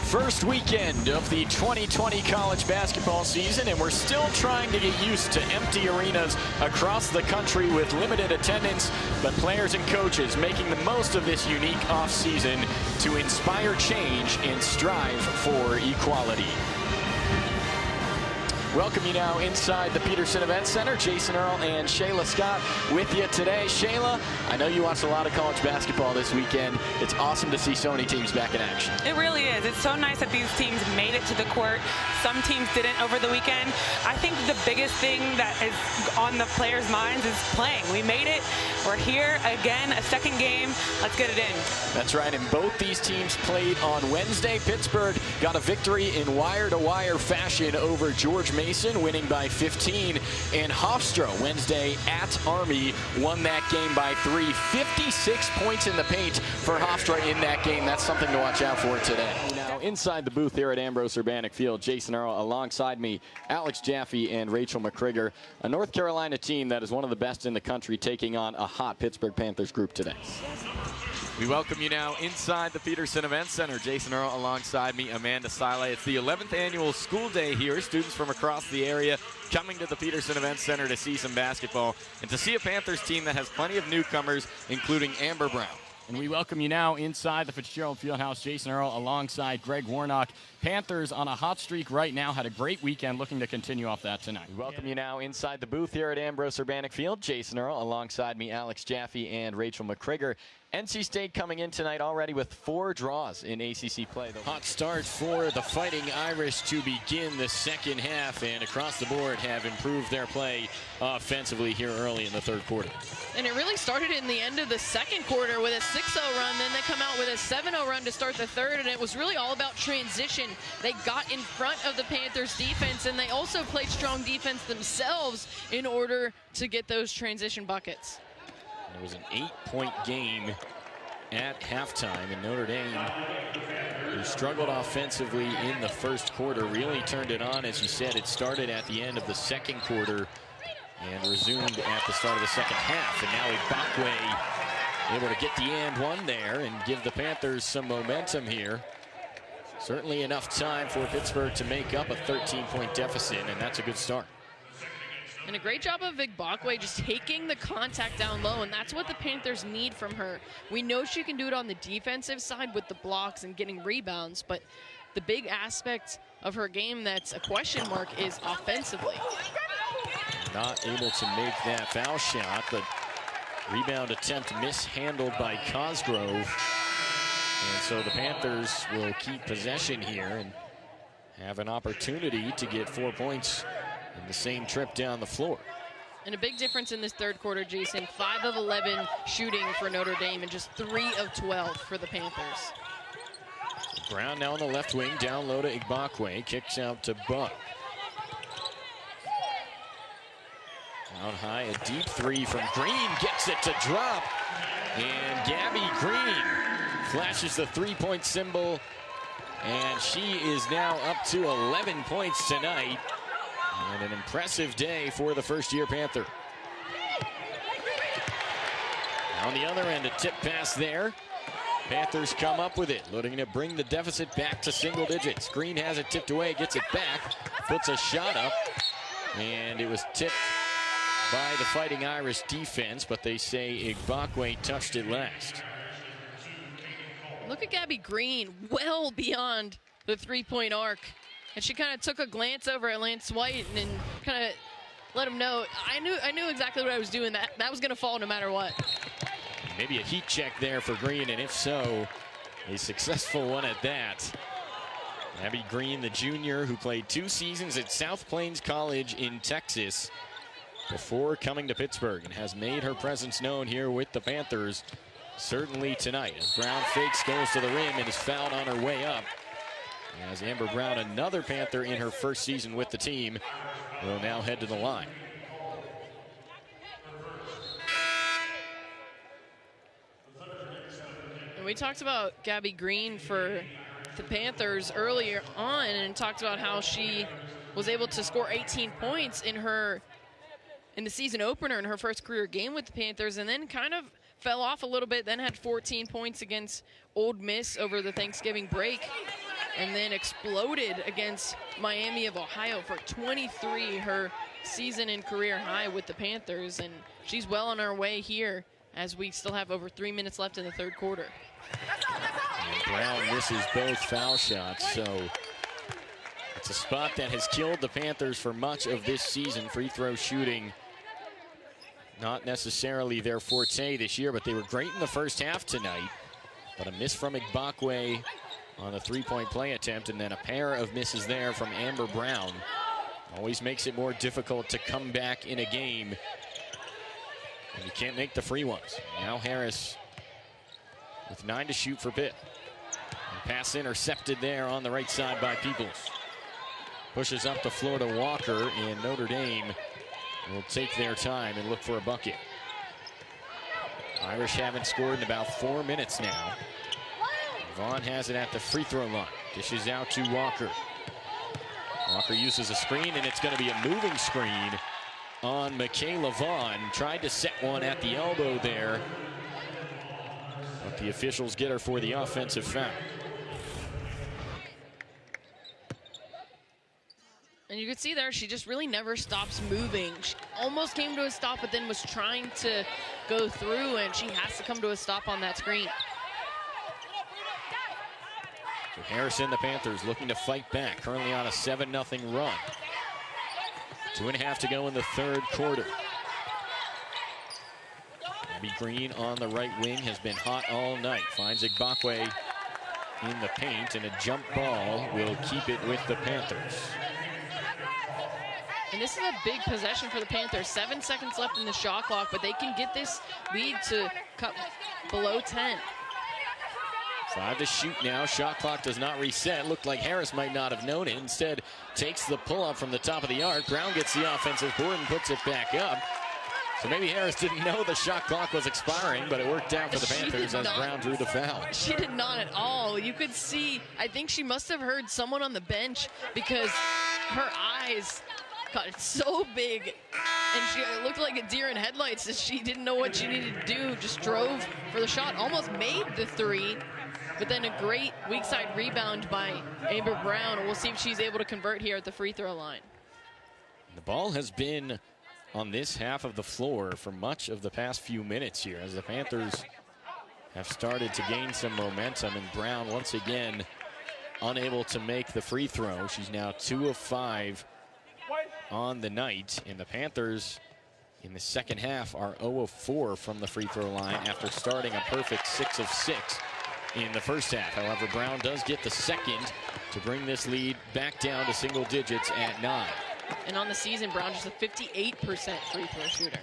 First weekend of the 2020 college basketball season, and we're still trying to get used to empty arenas across the country with limited attendance, but players and coaches making the most of this unique offseason to inspire change and strive for equality. Welcome you now inside the Peterson Event Center. Jason Earle and Shayla Scott with you today. Shayla, I know you watched a lot of college basketball this weekend. It's awesome to see so many teams back in action. It really is. It's so nice that these teams made it to the court. Some teams didn't over the weekend. I think the biggest thing that is on the players' minds is playing. We made it. We're here again, a second game. Let's get it in. That's right, and both these teams played on Wednesday. Pittsburgh got a victory in wire-to-wire fashion over George Mason, winning by 15. And Hofstra Wednesday at Army won that game by 3. 56 points in the paint for Hofstra in that game. That's something to watch out for today. Now inside the booth here at Ambrose Urbanic Field, Jason Earle alongside me, Alex Jaffe and Rachel McCrigger. A North Carolina team that is one of the best in the country taking on a hot Pittsburgh Panthers group today. We welcome you now inside the Peterson Event Center. Jason Earle alongside me, Amanda Sile. It's the 11th annual school day here. Students from across the area coming to the Peterson Event Center to see some basketball and to see a Panthers team that has plenty of newcomers, including Amber Brown. And we welcome you now inside the Fitzgerald Fieldhouse. Jason Earle alongside Greg Warnock. Panthers on a hot streak right now. Had a great weekend, looking to continue off that tonight. We welcome you now inside the booth here at Ambrose Urbanic Field. Jason Earle alongside me, Alex Jaffe and Rachel McCrigger. NC State coming in tonight already with 4 draws in ACC play. The hot start for the Fighting Irish to begin the second half, and across the board have improved their play offensively here early in the third quarter. And it really started in the end of the second quarter with a 6-0 run. Then they come out with a 7-0 run to start the third, and it was really all about transition. They got in front of the Panthers defense, and they also played strong defense themselves in order to get those transition buckets. It was an 8-point game at halftime, and Notre Dame, who struggled offensively in the first quarter, really turned it on. As you said, it started at the end of the second quarter and resumed at the start of the second half. And now Ibakwe able to get the and one there and give the Panthers some momentum here. Certainly enough time for Pittsburgh to make up a 13-point deficit, and that's a good start. And a great job of Ibakwe just taking the contact down low, and that's what the Panthers need from her. We know she can do it on the defensive side with the blocks and getting rebounds, but the big aspect of her game that's a question mark is offensively. Not able to make that foul shot, but rebound attempt mishandled by Cosgrove. And so the Panthers will keep possession here and have an opportunity to get 4 points in the same trip down the floor. And a big difference in this third quarter, Jason. 5 of 11 shooting for Notre Dame and just 3 of 12 for the Panthers. Brown now on the left wing, down low to Ibakwe, kicks out to Buck. Down high, a deep 3 from Green, gets it to drop. And Gabby Green flashes the 3-point symbol, and she is now up to 11 points tonight. And an impressive day for the first-year Panther. On the other end, a tip pass there. Panthers come up with it, looking to bring the deficit back to single digits. Green has it tipped away, gets it back, puts a shot up, and it was tipped by the Fighting Irish defense, but they say Ibakwe touched it last. Look at Gabby Green, well beyond the 3-point arc. And she kind of took a glance over at Lance White and kind of let him know, I knew exactly what I was doing. That was going to fall no matter what. Maybe a heat check there for Green, and if so, a successful one at that. Abby Green, the junior who played 2 seasons at South Plains College in Texas before coming to Pittsburgh, and has made her presence known here with the Panthers, certainly tonight. As Brown fakes, goes to the rim, and is fouled on her way up. As Amber Brown, another Panther in her first season with the team, will now head to the line. And we talked about Gabby Green for the Panthers earlier on, and talked about how she was able to score 18 points in the season opener in her first career game with the Panthers, and then kind of fell off a little bit, then had 14 points against Ole Miss over the Thanksgiving break. and then exploded against Miami of Ohio for 23, her season and career high with the Panthers. And she's well on her way here as we still have over 3 minutes left in the third quarter. And Brown misses both foul shots, so it's a spot that has killed the Panthers for much of this season. Free throw shooting, not necessarily their forte this year, but they were great in the first half tonight. But a miss from Igbokwe on the three-point play attempt, and then a pair of misses there from Amber Brown. Always makes it more difficult to come back in a game, and you can't make the free ones. Now Harris with 9 to shoot for Pitt. And pass intercepted there on the right side by Peoples. Pushes up the floor to Walker, and Notre Dame will take their time and look for a bucket. Irish haven't scored in about 4 minutes now. Vaughn has it at the free throw line. Dishes out to Walker. Walker uses a screen, and it's going to be a moving screen on Michaela Vaughn. Tried to set one at the elbow there, but the officials get her for the offensive foul. And you could see there, she just really never stops moving. She almost came to a stop, but then was trying to go through, and she has to come to a stop on that screen. So Harrison, the Panthers, looking to fight back. Currently on a 7-0 run. 2.5 to go in the third quarter. Abby Green on the right wing has been hot all night. Finds Igbokwe in the paint, and a jump ball will keep it with the Panthers. And this is a big possession for the Panthers. 7 seconds left in the shot clock, but they can get this lead to cut below 10. 5 to shoot now. Shot clock does not reset. Looked like Harris might not have known it. Instead, takes the pull-up from the top of the arc. Brown gets the offensive board and puts it back up. So maybe Harris didn't know the shot clock was expiring, but it worked out for the Panthers as Brown drew the foul. She did not at all. You could see, I think she must have heard someone on the bench, because her eyes got so big, and she looked like a deer in headlights as she didn't know what she needed to do. Just drove for the shot, almost made the three, but then a great weak side rebound by Amber Brown. We'll see if she's able to convert here at the free throw line. The ball has been on this half of the floor for much of the past few minutes here, as the Panthers have started to gain some momentum, and Brown once again unable to make the free throw. She's now 2 of 5 on the night, and the Panthers in the second half are 0 of 4 from the free throw line after starting a perfect 6 of 6 in the first half. However, Brown does get the second to bring this lead back down to single digits at 9. And on the season, Brown just a 58% free throw shooter.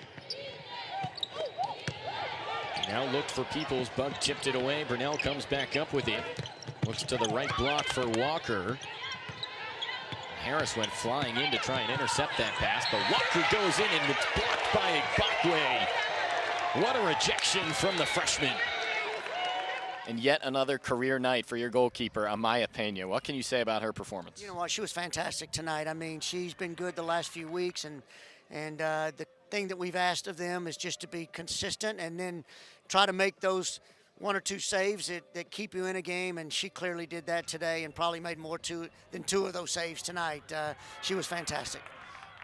Now looked for Peoples. Bug tipped it away. Burnell comes back up with it. Looks to the right block for Walker. Harris went flying in to try and intercept that pass, but Walker goes in and it's blocked by Igbokwe. What a rejection from the freshman. And yet another career night for your goalkeeper, Amaya Pena. What can you say about her performance? You know what, she was fantastic tonight. I mean, she's been good the last few weeks, and the thing that we've asked of them is just to be consistent and then try to make those 1 or 2 saves that keep you in a game, and she clearly did that today and probably made more than 2 of those saves tonight. She was fantastic.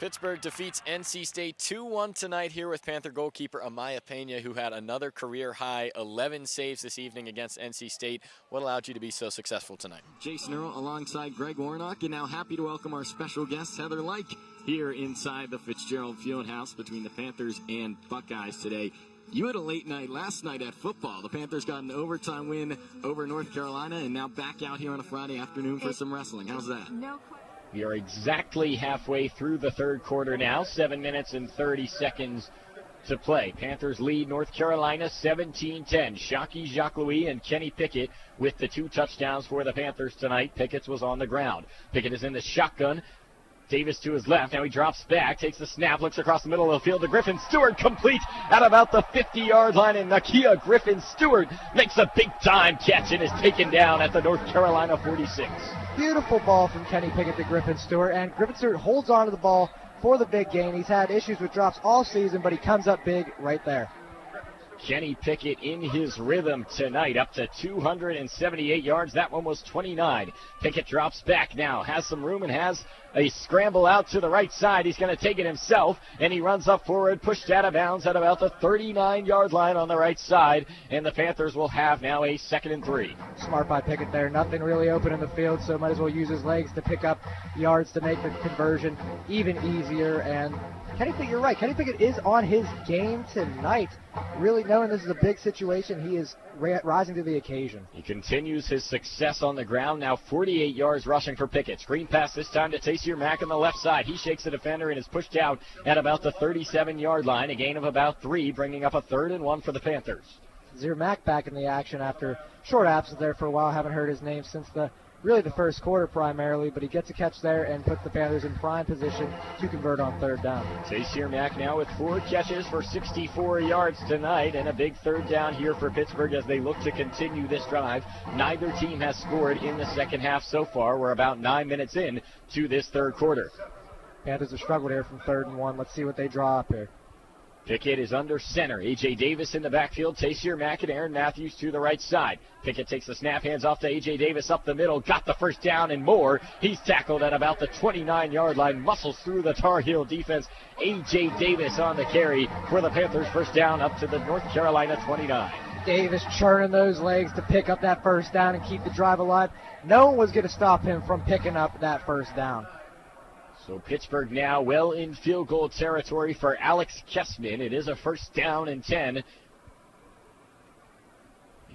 Pittsburgh defeats NC State 2-1 tonight here with Panther goalkeeper Amaya Pena, who had another career-high 11 saves this evening against NC State. What allowed you to be so successful tonight? Jason Earle alongside Greg Warnock, and now happy to welcome our special guest, Heather Like, here inside the Fitzgerald Fieldhouse between the Panthers and Buckeyes today. You had a late night last night at football. The Panthers got an overtime win over North Carolina, and now back out here on a Friday afternoon for some wrestling. How's that? We are exactly halfway through the third quarter now. 7 minutes and 30 seconds to play. Panthers lead North Carolina 17-10. Shockey Jacques-Louis and Kenny Pickett with the 2 touchdowns for the Panthers tonight. Pickett's was on the ground. Pickett is in the shotgun. Davis to his left. Now he drops back, takes the snap, looks across the middle of the field to Griffin Stewart, complete at about the 50-yard line, and Nakia Griffin Stewart makes a big-time catch and is taken down at the North Carolina 46. Beautiful ball from Kenny Pickett to Griffin Stewart, and Griffin Stewart holds on to the ball for the big gain. He's had issues with drops all season, but he comes up big right there. Kenny Pickett in his rhythm tonight, up to 278 yards. That one was 29. Pickett drops back now, has some room and has a scramble out to the right side. He's going to take it himself, and he runs up forward, pushed out of bounds at about the 39-yard line on the right side, and the Panthers will have now a 2nd and 3. Smart by Pickett there. Nothing really open in the field, so might as well use his legs to pick up yards to make the conversion even easier. And Kenny Pickett, you're right. Kenny Pickett is on his game tonight. Really knowing this is a big situation, he is rising to the occasion. He continues his success on the ground, now 48 yards rushing for Pickett. Screen pass this time to Tayseer Mack on the left side. He shakes the defender and is pushed out at about the 37-yard line, a gain of about 3, bringing up a 3rd and 1 for the Panthers. Tayseer Mack back in the action after short absence there for a while. Haven't heard his name since the first quarter primarily, but he gets a catch there and puts the Panthers in prime position to convert on 3rd down. Tayseer Mack now with 4 catches for 64 yards tonight, and a big 3rd down here for Pittsburgh as they look to continue this drive. Neither team has scored in the second half so far. We're about 9 minutes in to this 3rd quarter. Panthers have struggled here from 3rd and 1. Let's see what they draw up here. Pickett is under center. A.J. Davis in the backfield. Tayseer Mack and Aaron Matthews to the right side. Pickett takes the snap, hands off to A.J. Davis up the middle. Got the 1st down and more. He's tackled at about the 29-yard line. Muscles through the Tar Heel defense. A.J. Davis on the carry for the Panthers. 1st down up to the North Carolina 29. Davis churning those legs to pick up that 1st down and keep the drive alive. No one was going to stop him from picking up that 1st down. So Pittsburgh now well in field goal territory for Alex Kessman. It is a 1st down and 10.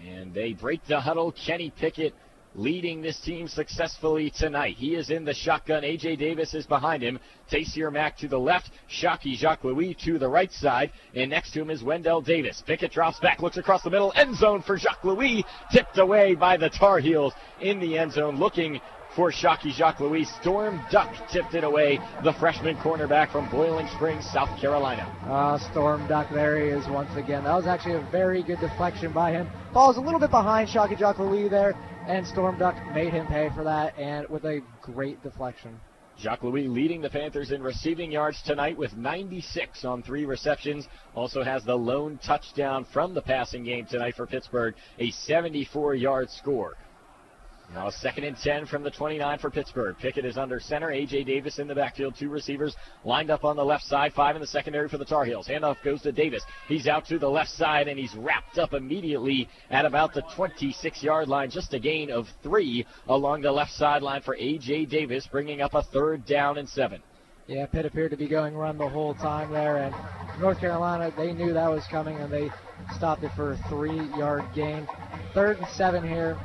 And they break the huddle. Kenny Pickett leading this team successfully tonight. He is in the shotgun. A.J. Davis is behind him. Tayseer Mack to the left. Shockey Jacques-Louis to the right side. And next to him is Wendell Davis. Pickett drops back, looks across the middle. End zone for Jacques-Louis. Tipped away by the Tar Heels in the end zone. Looking for Shockey Jacques-Louis. Storm Duck tipped it away, the freshman cornerback from Boiling Springs, South Carolina. Storm Duck, there he is once again. That was actually a very good deflection by him. Falls a little bit behind Shockey Jacques-Louis there, and Storm Duck made him pay for that, and with a great deflection. Jacques-Louis leading the Panthers in receiving yards tonight with 96 on 3 receptions. Also has the lone touchdown from the passing game tonight for Pittsburgh, a 74-yard score. Now a 2nd and 10 from the 29 for Pittsburgh. Pickett is under center. A.J. Davis in the backfield. 2 receivers lined up on the left side. 5 in the secondary for the Tar Heels. Handoff goes to Davis. He's out to the left side, and he's wrapped up immediately at about the 26-yard line. Just a gain of 3 along the left sideline for A.J. Davis, bringing up a 3rd down and 7. Yeah, Pitt appeared to be going run the whole time there, and North Carolina, they knew that was coming, and they stopped it for a 3-yard gain. 3rd and 7 here.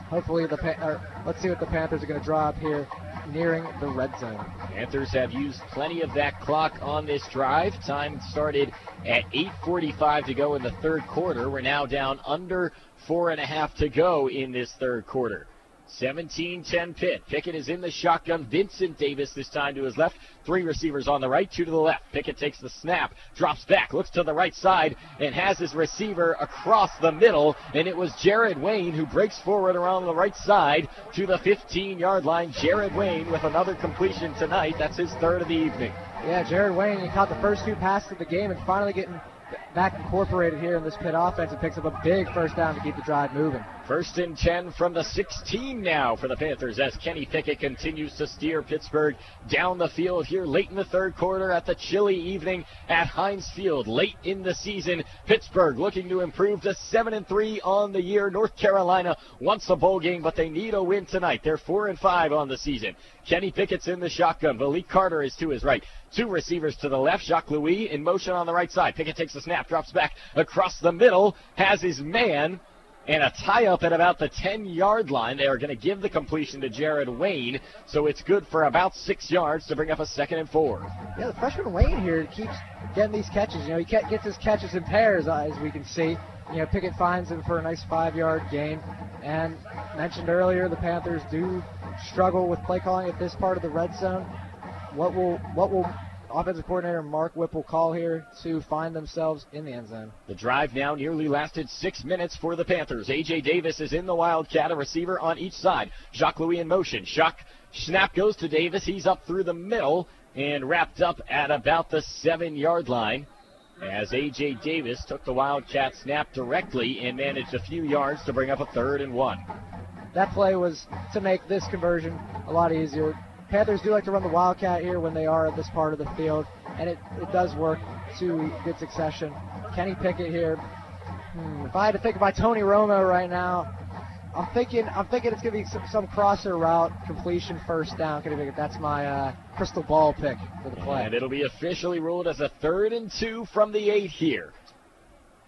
Hopefully, let's see what the Panthers are going to draw up here, nearing the red zone. Panthers have used plenty of that clock on this drive. Time started at 8:45 to go in the 3rd quarter. We're now down under 4.5 to go in this 3rd quarter. 17-10 Pitt. Pickett is in the shotgun. Vincent Davis this time to his left. 3 receivers on the right, 2 to the left. Pickett takes the snap, drops back, looks to the right side, and has his receiver across the middle. And it was Jared Wayne who breaks forward around the right side to the 15-yard line. Jared Wayne with another completion tonight. That's his 3rd of the evening. Yeah, Jared Wayne, he caught the first 2 passes of the game and finally getting back incorporated here in this Pitt offense and picks up a big 1st down to keep the drive moving. 1st and 10 from the 16 now for the Panthers as Kenny Pickett continues to steer Pittsburgh down the field here late in the 3rd quarter at the chilly evening at Heinz Field. Late in the season, Pittsburgh looking to improve to 7-3 on the year. North Carolina wants a bowl game, but they need a win tonight. They're 4-5 on the season. Kenny Pickett's in the shotgun. Malik Carter is to his right. 2 receivers to the left. Jacques-Louis in motion on the right side. Pickett takes the snap, drops back across the middle, has his man, and a tie-up at about the 10-yard line. They are going to give the completion to Jared Wayne, so it's good for about 6 yards to bring up a 2nd and 4. Yeah, the freshman Wayne here keeps getting these catches. You know, he gets his catches in pairs, as we can see. You know, Pickett finds him for a nice 5-yard gain. And mentioned earlier, the Panthers do struggle with play calling at this part of the red zone. What will offensive coordinator Mark Whipple call here to find themselves in the end zone? The drive now nearly lasted 6 minutes for the Panthers. A.J. Davis is in the Wildcat, a receiver on each side. Jacques-Louis in motion. Snap goes to Davis. He's up through the middle and wrapped up at about the 7-yard line. as A.J. Davis took the Wildcat snap directly and managed a few yards to bring up a 3rd and 1. That play was to make this conversion a lot easier. Panthers do like to run the Wildcat here when they are at this part of the field, and it does work to good succession. Kenny Pickett here. If I had to think about Tony Romo right now, I'm thinking it's going to be some crosser route, completion, first down. That's my crystal ball pick for the play. And it'll be officially ruled as a 3rd and 2 from the 8 here.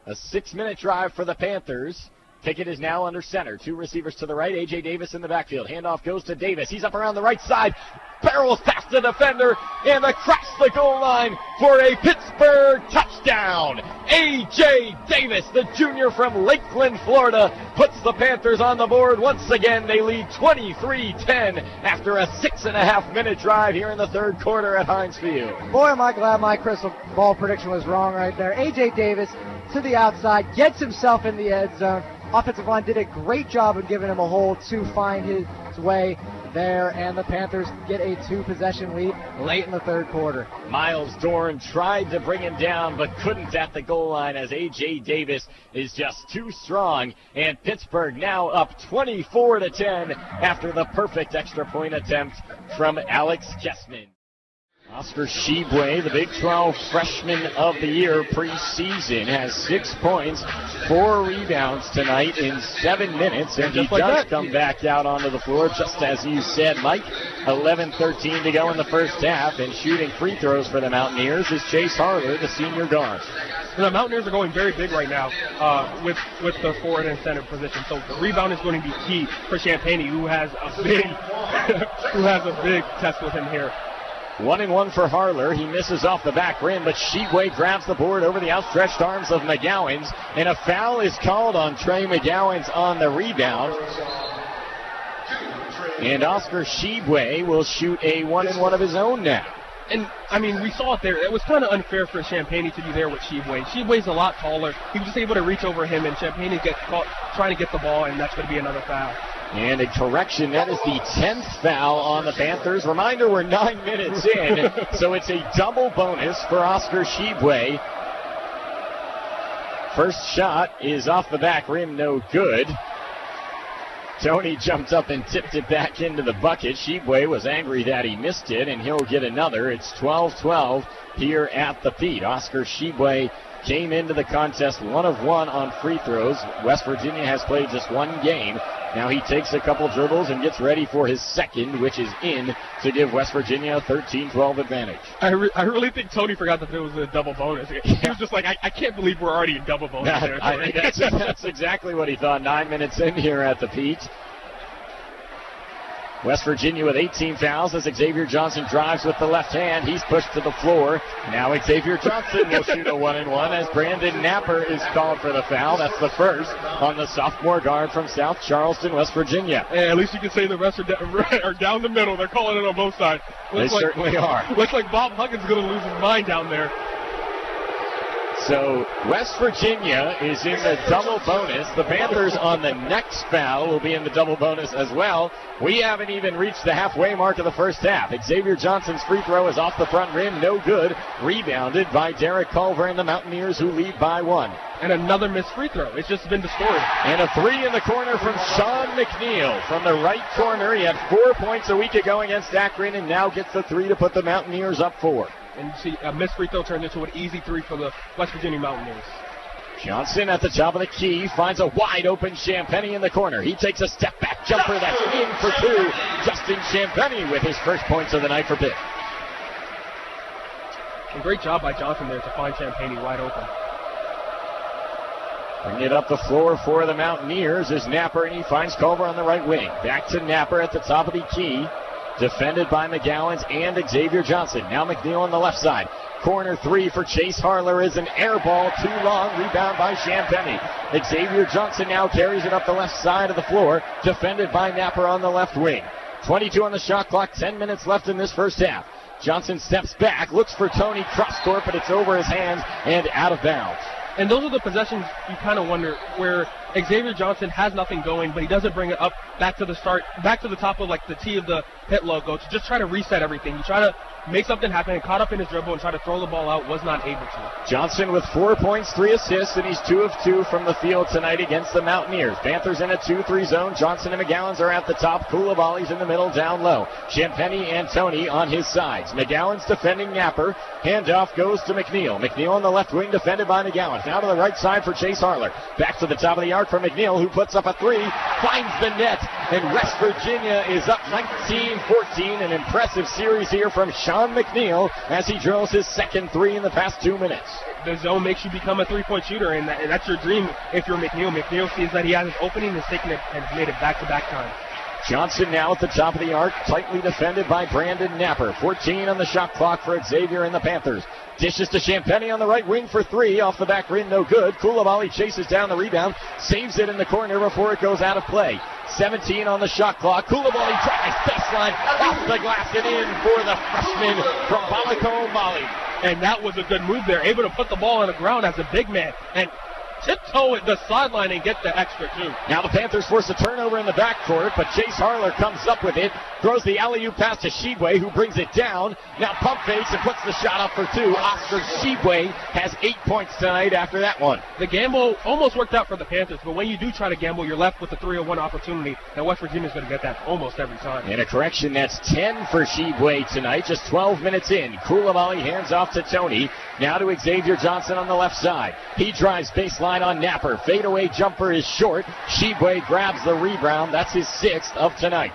A 6-minute drive for the Panthers. Pickett is now under center. 2 receivers to the right. A.J. Davis in the backfield. Handoff goes to Davis. He's up around the right side. Barrels past the defender and across the goal line for a Pittsburgh touchdown. A.J. Davis, the junior from Lakeland, Florida, puts the Panthers on the board. Once again, they lead 23-10 after a 6.5-minute drive here in the 3rd quarter at Heinz Field. Boy, am I glad my crystal ball prediction was wrong right there. A.J. Davis to the outside, gets himself in the end zone. Offensive line did a great job of giving him a hole to find his way there, and the Panthers get a 2-possession lead late in the 3rd quarter. Miles Dorn tried to bring him down, but couldn't at the goal line as A.J. Davis is just too strong, and Pittsburgh now up 24-10 after the perfect extra point attempt from Alex Kessman. Oscar Shibwe, the Big 12 Freshman of the Year preseason, has 6 points, 4 rebounds tonight in 7 minutes, and he does come back out onto the floor, just as you said, Mike. 11-13 to go in the first half, and shooting free throws for the Mountaineers is Chase Harler, the senior guard. The Mountaineers are going very big right now with the forward and center position, so the rebound is going to be key for Champagne, who has a big test with him here. 1-1 for Harler. He misses off the back rim, but Shibwe grabs the board over the outstretched arms of McGowens, and a foul is called on Trey McGowens on the rebound. And Oscar Shibwe will shoot a 1-1 of his own now. And, I mean, we saw it there. It was kind of unfair for Champagne to be there with Shibwe. Shibwe's a lot taller. He was just able to reach over him, and Champagne get caught trying to get the ball, and that's going to be another foul. And a correction, that is the 10th foul on the Panthers. Reminder, we're 9 minutes in, so it's a double bonus for Oscar Shibwe. First shot is off the back rim, no good. Tony jumped up and tipped it back into the bucket. Shibwe was angry that he missed it, and he'll get another. It's 12-12 here at the Pete. Oscar Shibwe came into the contest 1 of 1 on free throws. West Virginia has played just 1 game. Now he takes a couple dribbles and gets ready for his second, which is in, to give West Virginia a 13-12 advantage. I really think Tony forgot that there was a double bonus. He was just like, I can't believe we're already in double bonus. I think that's exactly what he thought. 9 minutes in here at the Pete. West Virginia with 18 fouls as Xavier Johnson drives with the left hand. He's pushed to the floor. Now Xavier Johnson will shoot a 1-1 as Brandon Napper is called for the foul. That's the first on the sophomore guard from South Charleston, West Virginia. Hey, at least you can say the rest are down the middle. They're calling it on both sides. They certainly are. Looks like Bob Huggins is going to lose his mind down there. So West Virginia is in the double bonus. The Panthers on the next foul will be in the double bonus as well. We haven't even reached the halfway mark of the first half. Xavier Johnson's free throw is off the front rim, no good. Rebounded by Derek Culver and the Mountaineers, who lead by 1. And another missed free throw. It's just been distorted. And a 3 in the corner from Sean McNeil from the right corner. He had 4 points a week ago against Akron and now gets the 3 to put the Mountaineers up 4. And see, a missed free throw turns into an easy 3 for the West Virginia Mountaineers. Johnson at the top of the key finds a wide open Champagne in the corner. He takes a step back jumper that's in for 2. Justin Champagne with his first points of the night for Pitt. And great job by Johnson there to find Champagne wide open. Bring it up the floor for the Mountaineers is Napper, and he finds Culver on the right wing. Back to Napper at the top of the key. Defended by McGowens and Xavier Johnson. Now McNeil on the left side. Corner 3 for Chase Harler is an air ball, too long. Rebound by Champagne. Xavier Johnson now carries it up the left side of the floor. Defended by Napper on the left wing. 22 on the shot clock. 10 minutes left in this first half. Johnson steps back, looks for Tony cross court, but it's over his hands and out of bounds. And those are the possessions you kind of wonder where Xavier Johnson has nothing going, but he doesn't bring it up back to the start, back to the top of like the T of the pit logo to just try to reset everything. You try to make something happen, and caught up in his dribble and try to throw the ball out, was not able to. Johnson with 4 points, 3 assists, and he's 2 of 2 from the field tonight against the Mountaineers. Panthers in a 2-3 zone. Johnson and McGowan's are at the top. Koulibaly's in the middle, down low. Champagny and Tony on his sides. McGowan's defending Napper. Handoff goes to McNeil. McNeil on the left wing, defended by McGowan. Now to the right side for Chase Harler. Back to the top of the arc for McNeil, who puts up a 3, finds the net, and West Virginia is up 19-14. An impressive series here from Sean McNeil as he drills his second 3 in the past 2 minutes. The zone makes you become a three-point shooter, and that's your dream if you're McNeil. McNeil sees that he has his opening and has taken it and made it back-to-back time. Johnson now at the top of the arc, tightly defended by Brandon Napper. 14 on the shot clock for Xavier and the Panthers. Dishes to Champagny on the right wing for 3. Off the back rim, no good. Koulibaly chases down the rebound, saves it in the corner before it goes out of play. 17 on the shot clock. Koulibaly drives baseline, off the glass and in for the freshman from Baliko Bali. And that was a good move there, able to put the ball on the ground as a big man and tiptoe at the sideline and get the extra 2. Now the Panthers force a turnover in the backcourt, but Chase Harler comes up with it, throws the alley-oop pass to Shibwe, who brings it down. Now pump fakes and puts the shot up for 2. Oscar Shibwe has 8 points tonight after that one. The gamble almost worked out for the Panthers, but when you do try to gamble, you're left with a 3-1 opportunity, and West Virginia's going to get that almost every time. And a correction, that's 10 for Shibwe tonight, just 12 minutes in. Koulibaly hands off to Tony. Now to Xavier Johnson on the left side. He drives baseline on Napper. Fadeaway jumper is short. Shibwe grabs the rebound. That's his 6th of tonight.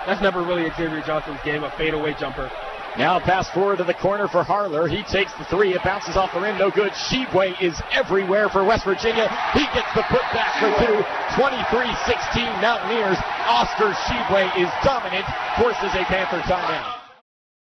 That's never really Xavier Johnson's game, a fadeaway jumper. Now pass forward to the corner for Harler. He takes the 3. It bounces off the rim. No good. Shibwe is everywhere for West Virginia. He gets the putback for 2. 23-16 Mountaineers. Oscar Shibwe is dominant. Forces a Panther timeout.